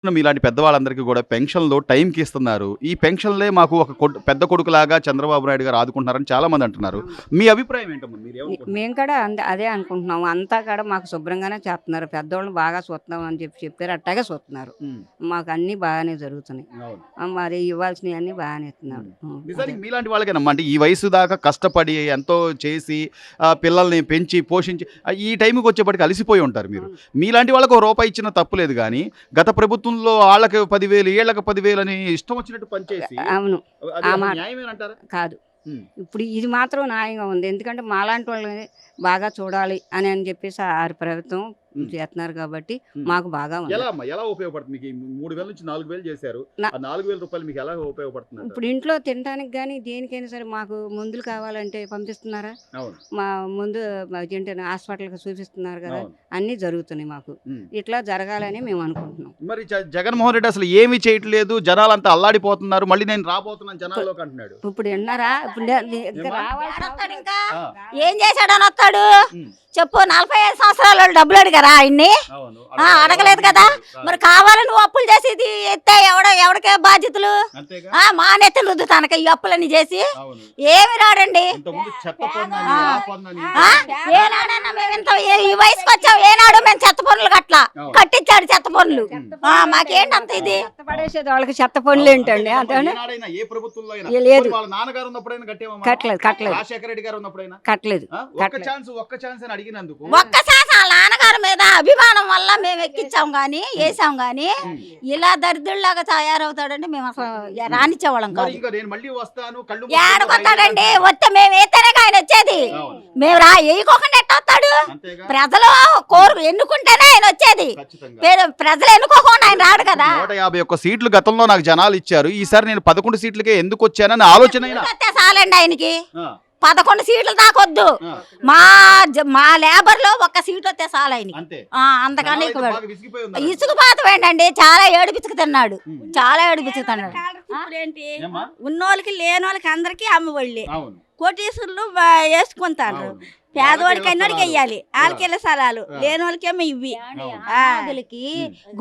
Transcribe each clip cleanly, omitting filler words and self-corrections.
మీలాంటి పెద్దవాళ్ళందరికీ కూడా పెన్షన్‌లు టైంకి ఇస్తున్నారు. ఈ పెన్షన్‌లే మాకు ఒక పెద్ద కొడుకులాగా చంద్రబాబు నాయుడు గారు ఆదుకుంటున్నారని చాలామంది అంటున్నారు. అవును. మీ అభిప్రాయం ఏంటమ్మా? మీరేమనుకుంటున్నారు? మేము కూడా అదే అనుకుంటున్నాము. అంతా కూడా మాకు శుభ్రంగానే చేస్తున్నారు. పెద్దోళ్ళు బాగా చూస్తున్నాం అని చెప్పారు. అట్టాగే చూస్తున్నారు. హ్మ్. మాకు అన్నీ బాగానే జరుగుతున్నాయి. అవును. మరి ఇవ్వాల్సినవన్నీ బాగానే ఇస్తున్నాడు. నిజానికి మీలాంటి వాళ్ళకేనమ్మా అంటే ఈ వయసు దాకా కష్టపడి ఎంతో చేసి పిల్లల్ని పెంచి, పోషించి ఈ టైంకి వచ్చేప్పటికి అలసిపోయి ఉంటారు మీరు. మీలాంటి వాళ్ళకి ఒక రూపాయి ఇచ్చినా తప్పులేదు గానీ, గత ప్రభుత్వంలో ఆళ్ళకి 10,000 ఈళ్ళకి 10,000 అని ఇష్టం వచ్చినట్టు పనిచేసి అవును. అది ఆ అసలు మాట న్యాయమేనంటారా? కాదు. హ్మ్. ఇప్పుడు ఇది మాత్రం న్యాయంగా ఉంది. ఎందుకంటే మాలాంటి వాళ్ళని బాగా చూడాలి అని చెప్పేసి ప్రభుత్వం హ్మ్. చేస్తున్నారు కాబట్టి హ్మ్. మాకు బాగా ఉంది. ఎలా అమ్మా? ఎలా ఉపయోగపడుతుంది మీకు? ఈ 3,000 నుంచి 4,000 చేశారు. నా- ఆ 4,000 రూపాయలు మీకు ఎలా ఉపయోగపడుతుందంటారు? ఇప్పుడు ఇంట్లో తినడానికి కానీ దేనికైనా సరే మాకు మందులు కావాలంటే పంపిస్తున్నారా? అవును. మా ముందు ఏంటంటే హాస్పిటల్కి చూపిస్తున్నారు కదా, అవును. అన్నీ జరుగుతున్నాయి మాకు. హ్మ్. ఇట్లా జరగాలని మేము అనుకుంటున్నాం. మరి జగన్మోహన్ రెడ్డి అసలు ఏమీ చేయట్లేదు. జనాలంతా అల్లాడిపోతున్నారు. మళ్ళీ నేను రాబోతున్నాను జనాల్లోకి అంటున్నాడు. ఇప్పుడు విన్నారా? ఇప్పుడు ఇంకా ఏమ్మా? రావాల్సిన వస్తాడు అవసరం- ఇంకా ఆ. ఏం చేశాడని వస్తాడు హ్మ్. చెప్పు. 45 సంవత్సరాల వాళ్ళు డబ్బులు అడిగారా ఆయన్ని? అవును. అడగలేదు కదా. మరి కావాలి నువ్వు అప్పులు చేసేది ఎత్తే ఎవడికే బాధ్యతలు? అంతేగా. మా నెత్తిన రుద్దుతానక ఈ అప్పులన్నీ చేసి అవును. ఏమి రాడండి. ఇంతకుముందు చెత్త పన్నుని, ఆ. ఆ పన్నుని, ఆ? ఏనాడన్నా మేము ఇంత ఈ వయసుకి వచ్చాం, ఏనాడు మేము చెత్త పనులు కట్లా అవును. కట్టించాడు చెత్త పనులు. మాకేంటి అంత ఇది? చెత్త పడేసేది వాళ్ళకి చెత్త పనులు ఏంటండి? అంతే ఏనాడైనా ఏ ప్రభుత్వంలో అయినా లేదు. పోనీ వాళ్ళ నాన్నగారు ఉన్నప్పుడైనా కట్టేవమ్మా? కట్టలేదు రాజశేఖర రెడ్డి గారు ఉన్నప్పుడైనా కట్టలేదు. ఒక్క ఛాన్స్ అని అడిగినందుకు ఒక్కసారి వాళ్ళ నాన్నగారి మీద అభిమానం వల్ల మేము ఎక్కించాం గానీ వేసాం గానీ ఇలా దరిద్రుల్లాగా తయారవుతాడంటే మేము అసలు రానిచ్చేవాళ్ళం మరి కాదు. ఇంకా నేను మళ్ళీ వస్తాను కళ్ళు ఏడకొస్తాడండి? వస్తే మేము వేస్తేనే ఆయన వచ్చేది. అవును. మేము వేయకోకుండా ఎట్ట వస్తాడు? అంతేగా. ప్రజలు ఎన్నుకుంటేనే ఆయన వచ్చేది. ఖచ్చితంగా. ప్రజలు ఎన్నుకోకుండా ఆయన రాడు కదా. 151 సీట్లు గతంలో నాకు జనాలు ఇచ్చారు. ఈసారి నేను 11 సీట్లకే ఎందుకు వచ్చానని ఆలోచన అయినా. వస్తే చాలండి ఆయనకి. ఆ, 11 సీట్లు దాకొద్దు. ఆ, మా లేబర్ లో ఒక్క సీట్ వస్తే చాలు ఆయనకి. అంతే. అంతకన్నా జనాలు అయితే ఎక్కువ బాగా విసిగిపోయి ఉన్నారు. ఇసుకుపాతమేంటండి. చాలా ఏడుపిచ్చుకు తిన్నాడు. చాలా ఏడుపిచ్చుకు తిన్నాడు. ఇప్పుడేంటి ఏమ్మా? ఉన్నోళ్ళకి లేనోళ్ళకి అందరికి అమ్మఒళ్ళి అవును. కోటీశ్వరులు వేసుకుంటారు. అవును. పేదవాడికి వాళ్ళకే అన్నోడికి ఇళ్ళ వెయ్యాలి, వాళ్ళకి ఇళ్ళ స్థలాలు, ఆ. లేనోళ్ళకేమో ఇవి. అనాథులకి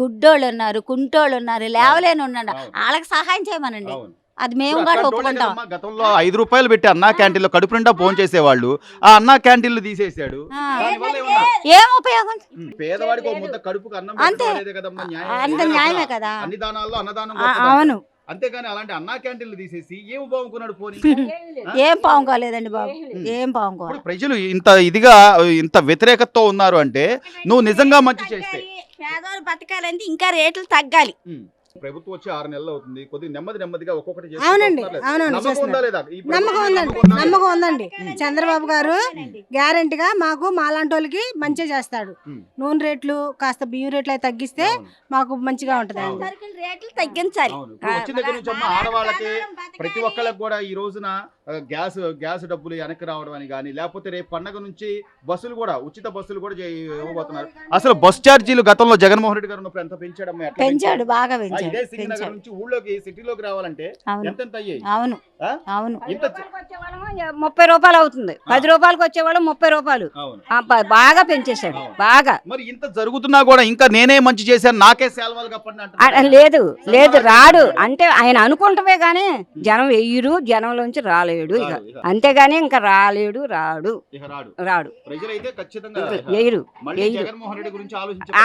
గుడ్డోళ్ళు ఉన్నారు, కుంటోళ్ళు ఉన్నారు, లేవలేని ఉన్నాడు. అవును. వాళ్ళకి సహాయం చేయమనండి. అవును. అది మేము ఇప్పుడు కూడా అట్లాంటి వాళ్ళే ఒప్పుకుంటాం. కదమ్మా గతంలో 5 రూపాయలు పెట్టి అన్నా క్యాంటీన్లో కడుపు నిండా ఫోన్ చేసేవాళ్ళు. ఆ అన్నా క్యాంటీన్లు తీసేశాడు. ఆ. దానివల్ల ఏమన్నా ఏం ఉపయోగం? పేదవాడికి ఒక ముద్ద కడుపుకు అన్నం అంతే. పెట్టుకోలేదే కదమ్మా న్యాయం. అంత ఏదైనా న్యాయమే అసలు కదా. అన్ని దానాల్లో అన్నదానం ఆ, గొప్పదంటారు. అవును. అంతేగాని అలాంటి అన్నా క్యాంటీన్లు తీసేసి ఏం బాగుకున్నాడు పోనీ. ఏం పావుకోలేదండి బాబు. ఏం పావుకోవాలి. ఇప్పుడు ప్రజలు ఇంత వ్యతిరేకతతో ఉన్నారు అంటే నువ్వు నిజంగా మంచి చేస్తే. పేదవాళ్ళు బతకాలంటే ఇంకా రేట్లు తగ్గాలి. ప్రభుత్వం వచ్చి 6 నెలలు అవుతుంది. కొద్దిగా నెమ్మదిగా ఒక్కొక్కటి చేస్తూ అవునండి, వస్తున్నారు. అవునండి, నమ్మకం ఉందా చేస్తున్నారు. లేదా? ఈ ప్రభుత్వం నమ్మకం మీద ఉందండి, నమ్మకం ఉందా? నమ్మకం ఉందండి. చంద్రబాబు గారు గ్యారెంటీగా మాకు మాలాంటి వాళ్ళకి మంచిగా చేస్తాడు. ఉమ్. నూనె రేట్లు కాస్త బియ్యం రేట్లు అవి తగ్గిస్తే అవును. మాకు మంచిగా ఉంటది అండి. సరుకుల రేట్లు తగ్గించాలి. అవును. ఇప్పుడు వచ్చిన దగ్గర నుంచి అమ్మ ఆడవాళ్ళకి ప్రతి ఒక్కళ్ళకి కూడా ఈ రోజున గ్యాస్ డబ్బులు వెనక్కి రావడం అని కానీ లేకపోతే రేపు పండగ నుంచి బస్సులు కూడా ఉచిత బస్సులు కూడా ఇవ్వబోతున్నారు. అసలు బస్ ఛార్జీలు గతంలో జగన్మోహన్ రెడ్డి గారు ఉన్నప్పుడు ఎంత పెంచాడమ్మా? ఎట్లా పెంచాడు, బాగా ఇదే పెంచాడు. సింగనగర్ నుంచి ఊళ్ళోకి సిటీలోకి రావాలంటే అవును. ఎంత అయ్యాయి? అవును, ఆ? అవును. ఇంత 30 రూపాయలు అవుతుంది. 10 రూపాయలకి వచ్చేవాళ్ళు 30 రూపాయలు. అవును. బాగా పెంచేశాడు. బాగా మరి ఇంత జరుగుతున్నా కూడా ఇంకా నేనే మంచి చేశాను నాకే సేల్వాలు కప్పండి అంటున్నారు. లేదు రాడు అంటే ఆయన అనుకుంటమే గానీ జనం వెయ్యరు, జనంలోంచి రాలేడు. ఇక అంతేగాని ఇంకా రాలేడు, రాడు ఇక రాడు. రాడు. ప్రజలైతే ఖచ్చితంగా వెయ్యరు, మళ్ళీ వెయ్యరు. జగన్మోహన్ రెడ్డి గురించి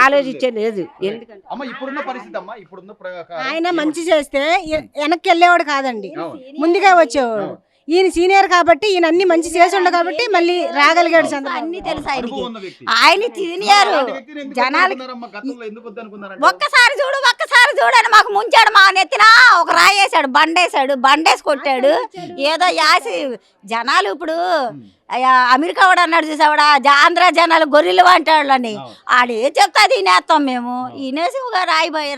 ఆలోచించే లేదు. ఎందుకంటే అమ్మ ఇప్పుడున్న పరిస్థితి అమ్మ ఇప్పుడున్న ఆయన మంచి చేస్తే వెనక్కి వెళ్ళేవాడు కాదండి, అవును. ముందుగా వచ్చేవాడు. ఈయన సీనియర్ కాబట్టి ఈయన అన్ని మంచి చేసి ఉండ కాబట్టి మళ్ళీ రాగలిగాడు చంద్రబాబు. అన్ని తెలుసు ఆయనకి. అనుభవం ఉన్న వ్యక్తి. ఆయన తినియారు జనాలకి. గతంలో ఎందుకు వద్దనుకున్నారంటే? ఒక్కసారి చూడు అని మాకు ముంచాడు. మా నెత్తిన ఒక రాయేసాడు, బండేసి కొట్టాడు. ఏదో యాసి జనాలు ఇప్పుడు అమెరికా వాడు అన్నాడు చూసావాడా, ఆంధ్ర జనాలు గొర్రెలు అంటాడని. ఆడు ఏం చెప్తా తినేస్తాం మేము. ఈనేసి ఒక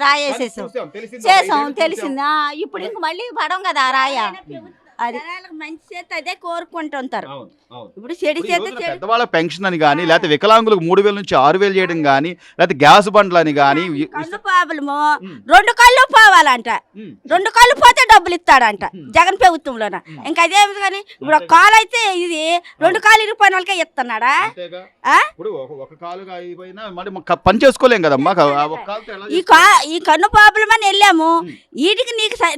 రాయేసేసాం, చేసాం, తెలిసిందా. ఇప్పుడు ఇంక మళ్ళీ పడం కదా రాయ. అది జనాలకు మంచి చేస్తే అదే కోరుకుంటుంటారు. అవును, అవును. ఇప్పుడు చెడు ఇప్పుడు ఈ చేస్తే రోజున చెడు. పెద్దవాళ్ళ పెన్షన్ అని కానీ లేకపోతే వికలాంగులకు 3,000 నుంచి 6,000 చేయడం కానీ లేకపోతే గ్యాస్ బండ్లు అని కానీ కళ్ళు ప్రాబ్లము 2 కళ్ళు పోవాలంట. 2 కళ్ళు పోతే డబ్బులు ఇస్తాడంట జగన్ ప్రభుత్వంలోన. ఇంకా అదే కానీ ఇప్పుడు ఒక కాలు అయితే ఇది 2 కాలు ఇరిగిపోయిన వాళ్ళకే ఇస్తున్నాడా? అంతేగా. ఆ? ఇప్పుడు ఒక కాలుగా అయిపోయినా మరి పని చేసుకోలేం కదమ్మా. ఒక కాలుతో ఎలా ఈ కన్ను ప్రాబ్లం అని వెళ్ళాము. వీటికి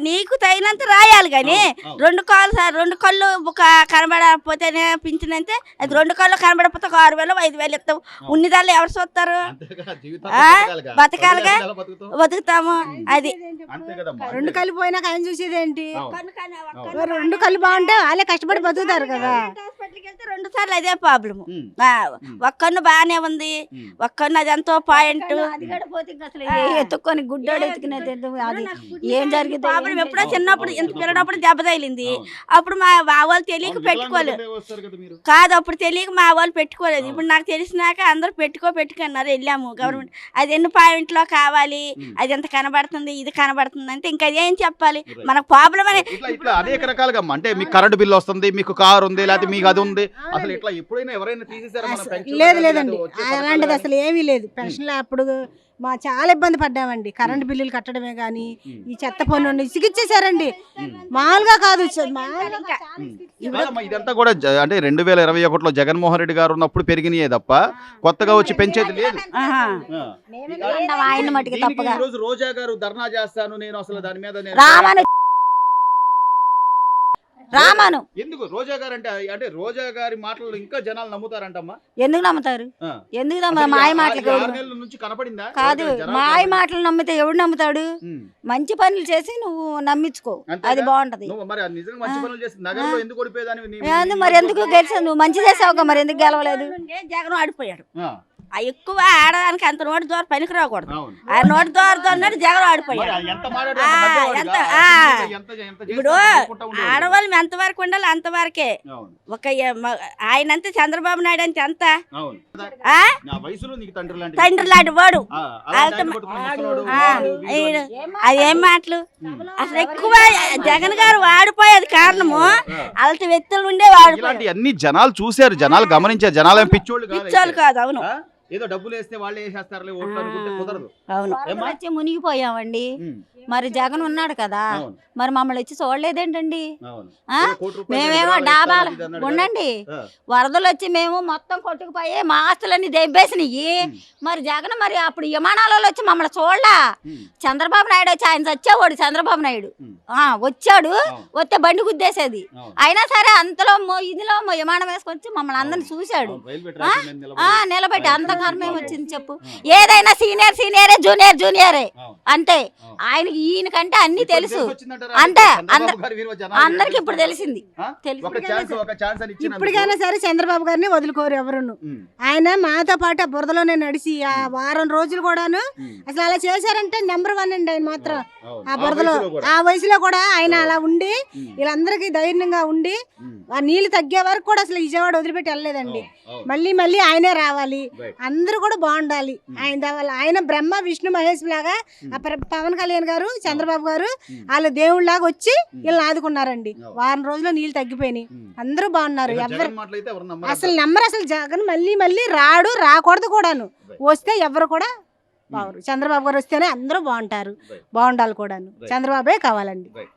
నీకు తగినంత రాయాలి కానీ 2 కళ్ళు ఒక కనబడకపోతేనే పింఛనంటే అది 2 కళ్ళు కనబడకపోతే 6,000 5,000 ఇస్తావు. ఉన్నదాళ్ళు ఎవరు చూస్తారు? అంతేగా, జీవితాంతం బతకాలిగా. బతకాలిగా ఎలా బతుకుతాం? బతుకుతాము. అది అంతే కదమ్మా. 2 కళ్ళు పోయినాక ఆయన చూసేదేంటి? అవును. మరి 2 కళ్ళు బాగుంటే వాళ్ళే కష్టపడి బతుకుతారు కదా. హాస్పిటల్కి వెళ్తే 2 సార్లు అదే ప్రాబ్లము. ఉమ్. ఒక కన్ను బాగానే ఉంది, ఒక కన్ను అది ఎంతో పాయింట్. అది కూడా పోతే ఇంకా అసలు ఎత్తుక్కొని గుడ్డోడు ఎత్తుకునేది అది ఏం జరిగింది ప్రాబ్లం ఎప్పుడో చిన్నప్పుడు ఇంత పిల్లడప్పుడు దెబ్బ తగిలింది. అప్పుడు మా వాళ్ళు తెలియక పెట్టుకోలేదు. వికలాంగులే వస్తారు కదా మీరు. కాదు అప్పుడు తెలియక మా వాళ్ళు పెట్టుకోలేదు. ఇప్పుడు నాకు తెలిసినాక అందరూ పెట్టుకున్నారు. వెళ్ళాము గవర్నమెంట్ అది ఎన్ని పాయింట్లో కావాలి, అది ఎంత కనబడుతుంది, ఇది కనబడుతుంది అంటే ఇంకా అదేం చెప్పాలి మనకు ప్రాబ్లం అని. ఇట్లా అనేక రకాలుగా అమ్మా. అంటే మీకు కరెంట్ బిల్ వస్తుంది, మీకు కారు ఉంది, లేకపోతే మీకు అది ఉంది. అసలు ఇట్లా ఎప్పుడైనా ఎవరైనా తీసేసారా మన పెన్షన్? లేదు లేదండి, లేకపోతే వచ్చే అలాంటిది పథకాలు అసలు ఏమీ లేదు. పెన్షన్లు అప్పుడు మా చాలా ఇబ్బంది పడ్డామండి. కరెంట్ బిల్లులు కట్టడమే కానీ ఈ చెత్త పన్ను ఇసుకిచ్చేసారండి. మామూలుగా కాదు, మామూలుగా కాదమ్మా, ఇదంతా కూడా అంటే 2021లో జగన్మోహన్ రెడ్డి గారు ఉన్నప్పుడు పెరిగినాయే తప్ప కొత్తగా వచ్చి పెంచేది లేదు. ఆహా. ఆయన మటుకు దీనికి తప్పగా ఈ రోజు రోజా గారు ధర్నా చేస్తాను నేను అసలు దాని మీద రామాను ఎందుకు రోజా గారు అంటే రోజా గారి మాటలు ఇంకా జనాలు నమ్ముతారంటమ్మా. ఎందుకు నమ్ముతారు? ఆ. ఎందుకు నమ్ముతారు? మాయ మాటలు ఈ 6 ఎవడు నెలల నుంచి కనపడిందా కాదు, జనాలు మాయ మాటలు నమ్మితే ఎవడు నమ్ముతాడు? ఉమ్. మంచి పనులు చేసి నువ్వు నమ్మించుకో, అంతేగా? అది బాగుంటది. నువ్వు మరి అది నిజంగా మంచి పనులు చేసి నగరంలో ఎందుకు ఓడిపోయేదానివి? మరి ఎందుకు గెలిచావు? నువ్వు మంచి చేసావుగా, మరి ఎందుకు గెలవలేదు? జగన్ ఆడిపోయాడు. ఆ, ఆ ఎక్కువ ఆడడానికి అంత నోటి ద్వారా పనికి రాకూడదు. అవును. ఆ నోటి ద్వారా జగన్ మరి ఆడిపోయాడు. ఎంత మాట్లాడితే ఆ, అంత మధ్యవాడిగా, ఎంత, అసలు ఆ. ఎంత ఇప్పుడు చేస్తే అనుకుంటా ఉండేవాడు. ఆడవాళ్ళు ఎంతవరకు ఉండాలి అంతవరకే. అవును, ఆయనంతా చంద్రబాబు నాయుడు అంటే ఎంత అవును. ఆ? నా వయసులో నీకు తండ్రి లాంటి తండ్రి లాంటి వాడు. ఆ, అలాంటి ఆయన కొట్టుకుని ముసలోడు, వాడు, వీడు అని. అదేం మాటలు అసలు ఎక్కువ జగన్ గారు వాడిపోయేది కారణము అలాంటి వ్యక్తులు ఉండే వాడిపోయాడు. ఇలాంటి అన్ని జనాలు చూశారు, జనాలు గమనించారు. జనాలు ఏం పిచ్చోళ్ళు కాదు పిచ్చోళ్ళు అయితే. కాదు. అవును, ఆ? ఏదో డబ్బులు వేస్తే వాళ్ళే వేసేస్తారులే ఓట్లు అనుకుంటే కుదరదు. అవును. ఏమ్మా? వచ్చి మునిగిపోయామండి. ఉమ్, మరి జగన్ ఉన్నాడు కదా, అవును, మరి మమ్మల్ని వచ్చి చూడలేదేంటండి? అవును. ఆ? ఏదో కోటి రూపాయలు మేమేమో విరాళాలు డాబాలు ఇస్తాను ఇది అన్నాడు ఉండండి, కదా. వరదలు వచ్చి మేము మొత్తం కొట్టుకుపోయి మా ఆస్తులన్నీ దెబ్బేసినవి. మరి జగన్ మరి అప్పుడు విమానాలలో వచ్చి మమ్మల్ని చూడలా. ఉమ్, చంద్రబాబు నాయుడు వచ్చి ఆయన వచ్చేవాడు. చంద్రబాబు నాయుడు ఉమ్, వచ్చాడు, అవును, వస్తే బండి గుద్దేసేది. అవును. అయినా సరే అంతలో ఇదిలో విమానం వేసుకొచ్చి మమ్మల్ని అందరిని చూశాడు. అవును, రైల్వే ట్రాక్ మీద నిలబడి. నిలబెట్టి అంత కర్మేం వచ్చింది చెప్పు? ఏదైనా సీనియరే జూనియరే అవును, అంతే. అవును. ఆయనకి ఈయనకంటే అన్ని ఇప్పుడు తెలుసు. వచ్చిందంటారా? అంటే చంద్రబాబు గారి విలువ జనాలు అందరికి ఇప్పుడు తెలుసు. తెలిసింది. ఆ? తెలుసు. ఒక ఛాన్స్ అని ఇచ్చినందుకు. ఇప్పటికైనా సరే చంద్రబాబు గారిని వదులుకోరు ఎవరును. ఉమ్, ఆయన మాతో పాటు ఆ బురదలోనే నడిచి ఆ వారం రోజులు కూడాను ఉమ్, అసలు అలా చేశారంటే నెంబర్ 1 అండి ఆయన మాత్రం. అవును. ఆ బురదలో వయసులో కూడా. ఆ వయసులో కూడా ఆయన అలా ఉండి ఉమ్, వీళ్ళందరికీ ధైర్యంగా ఉండి ఉమ్, ఆ నీళ్లు తగ్గే వరకు కూడా అసలు విజయవాడ వదిలిపెట్టి వెళ్ళలేదండి. అవును, మళ్ళీ ఆయనే రావాలి, రైట్. అందరూ కూడా బాగుండాలి. ఆయన దేవాలి. ఆయన బ్రహ్మ విష్ణు మహేష్ లాగా ఆ పవన్ కళ్యాణ్ గారు చంద్రబాబు గారు వాళ్ళు దేవుళ్ళలాగా వచ్చి వీళ్ళని ఆదుకున్నారండి. వారం రోజుల్లో నీళ్లు తగ్గిపోయినాయి, ఉమ్. అందరూ బాగున్నారు. ఇక ఎవరు జగన్ మాటలైతే ఎవరు నమ్మరు అసలు నమ్మరు. అసలు జగన్ మళ్ళీ రాడు, రాకూడదు కూడాను. వస్తే ఎవరు కూడా బాగురు. చంద్రబాబు గారు వస్తేనే అందరూ బాగుంటారు, బాగుండాలి కూడాను. చంద్రబాబే కావాలండి. రైట్.